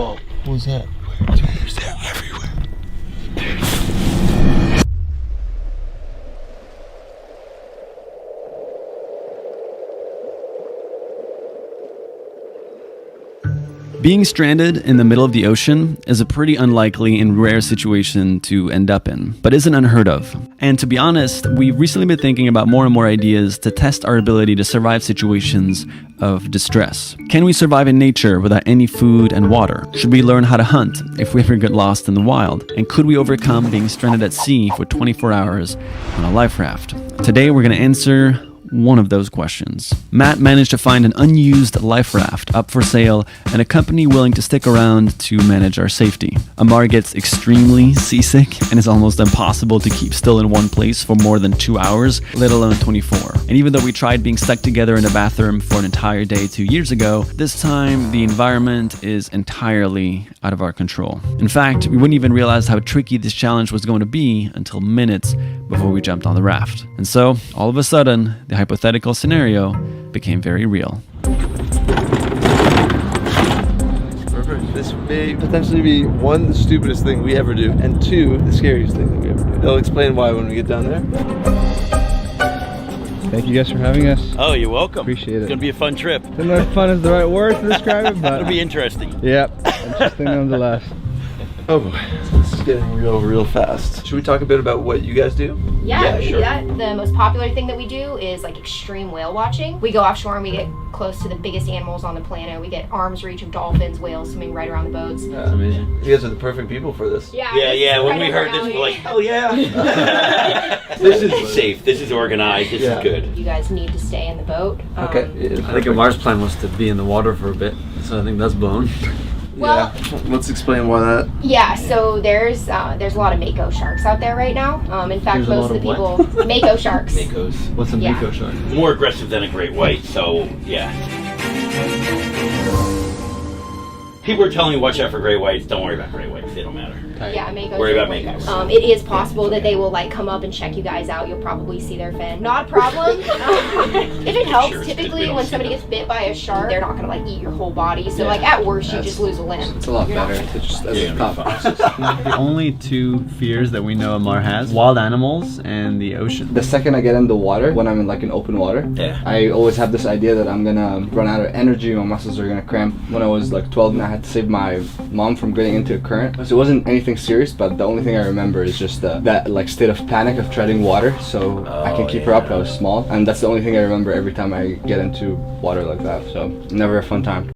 Whoa, what was that? There's there everywhere. Being stranded in the middle of the ocean is a pretty unlikely and rare situation to end up in, but isn't unheard of. And to be honest, we've recently been thinking about more and more ideas to test our ability to survive situations of distress. Can we survive in nature without any food and water? Should we learn how to hunt if we ever get lost in the wild? And could we overcome being stranded at sea for 24 hours on a life raft? Today we're going to answer one of those questions. Matt managed to find an unused life raft up for sale and a company willing to stick around to manage our safety. Amar gets extremely seasick and it's almost impossible to keep still in one place for more than 2 hours, let alone 24. And even though we tried being stuck together in a bathroom for an entire day 2 years ago, this time the environment is entirely out of our control. In fact, we wouldn't even realize how tricky this challenge was going to be until minutes before we jumped on the raft. And so, all of a sudden, the hypothetical scenario became very real. Perfect. This may potentially be one, the stupidest thing we ever do, and two, the scariest thing that we ever do. They'll explain why when we get down there. Thank you guys for having us. Oh, you're welcome. Appreciate it. It's gonna be a fun trip. I don't know if fun is the right word to describe it, but It'll be interesting. yep, interesting nonetheless. Oh boy, this is getting real fast. Should we talk a bit about what you guys do? Yeah, we do that. The most popular thing that we do is like extreme whale watching. We go offshore and we get close to the biggest animals on the planet. We get arm's reach of dolphins, whales swimming right around the boats. That's amazing. You guys are the perfect people for this. Yeah. When we heard this, we're like, hell yeah. This is safe. This is organized. This is good. You guys need to stay in the boat. Okay. I think Amar's plan was to be in the water for a bit, so I think that's blown. Well, let's explain why that. yeah, so there's a lot of mako sharks out there right now. In fact, There's a most lot of the of people mako sharks. Makos. What's a Yeah. mako shark? More aggressive than a great white, so yeah. People are telling me watch out for great whites. Don't worry about great whites. They don't matter. Yeah, makos. Worry about makos. It is possible that they will like come up and check you guys out. You'll probably see their fin. Not a problem. If it helps, Sure, typically we don't when see somebody them. gets bit by a shark, they're not gonna like eat your whole body. So Yeah, like at worst, you that's- just lose a limb. It's a lot You're not better gonna- to just Yeah, as a you're thought gonna be process. The only two fears that we know Amar has, wild animals and the ocean. The second I get in the water, when I'm in like an open water, Yeah. I always have this idea that I'm gonna run out of energy, my muscles are gonna cramp. When I was like 12 and I had to save my mom from getting into a current. So it wasn't anything serious, but the only thing I remember is just that like state of panic of treading water so I can keep her up. I was small, and that's the only thing I remember every time I get into water like that. So never a fun time.